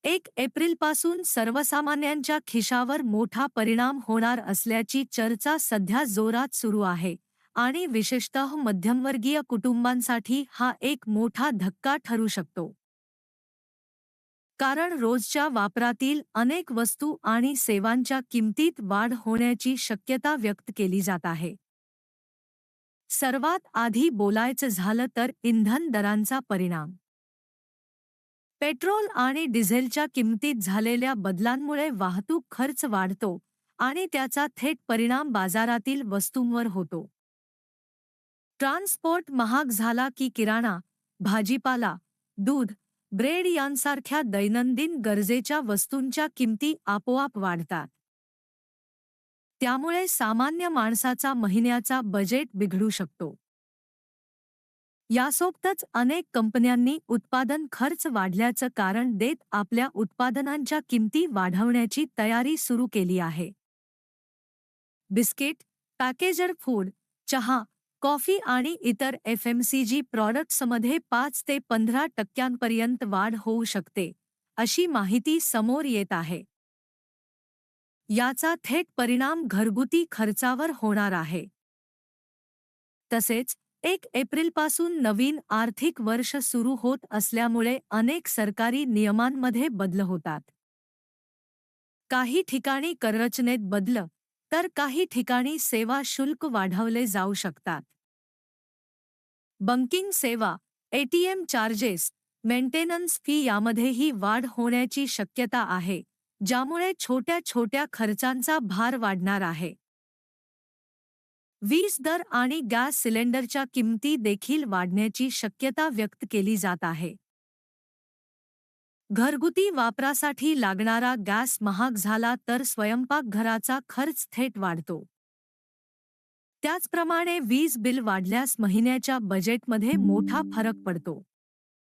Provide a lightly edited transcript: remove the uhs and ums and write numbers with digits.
1 एप्रिलपासून सर्वसामान्यांच्या खिशावर मोठा परिणाम होणार असल्याची चर्चा सध्या जोरात सुरू आहे आणि विशेषतः मध्यमवर्गीय कुटुंबांसाठी हा एक मोठा धक्का ठरू शकतो. कारण रोजच्या वापरातील अनेक वस्तू आणि सेवांच्या किमतीत वाढ होण्याची शक्यता व्यक्त केली जात आहे. सर्वात आधी बोलायचं झालं तर इंधन दरांचा परिणाम. पेट्रोल आणि डिझेलच्या किमतीत झालेल्या बदलांमुळे वाहतूक खर्च वाढतो आणि त्याचा थेट परिणाम बाजारातील वस्तूंवर होतो. ट्रान्सपोर्ट महाग झाला की किराणा, भाजीपाला, दूध, ब्रेड यांसारख्या दैनंदिन गरजेच्या वस्तूंच्या किमती आपोआप वाढतात. त्यामुळे सामान्य माणसाचा महिन्याचा बजेट बिघडू शकतो. यासोबतच अनेक कंपन्यांनी उत्पादन खर्च वाढल्याचं कारण देत आपल्या उत्पादनांच्या किमती वाढवण्याची तयारी सुरू केली आहे. बिस्किट, पॅकेजड फूड, चहा, कॉफी आणि इतर एफएमसीजी प्रॉडक्ट्समध्ये 5 ते 15% वाढ होऊ शकते, अशी माहिती समोर येत आहे. याचा थेट परिणाम घरगुती खर्चावर होणार आहे. तसेच 1 एप्रिलपासून नवीन आर्थिक वर्ष सुरू होत असल्यामुळे अनेक सरकारी नियमांमध्ये बदल होतात. काही ठिकाणी कररचनेत बदल, तर काही ठिकाणी सेवा शुल्क वाढवले जाऊ शकतात. बँकिंग सेवा, एटीएम चार्जेस, मेंटेनन्स फी यामध्येही वाढ होण्याची शक्यता आहे, ज्यामुळे छोट्या-छोट्या खर्चांचा भार वाढणार आहे. वीज दर आणि गॅस सिलेंडरच्या किमती देखील वाढण्याची शक्यता व्यक्त केली जात आहे. घरगुती वापरासाठी लागणारा गॅस महाग झाला तर स्वयंपाकघराचा खर्च थेट वाढतो. त्याचप्रमाणे वीज बिल वाढल्यास महिन्याच्या बजेटमध्ये मोठा फरक पडतो.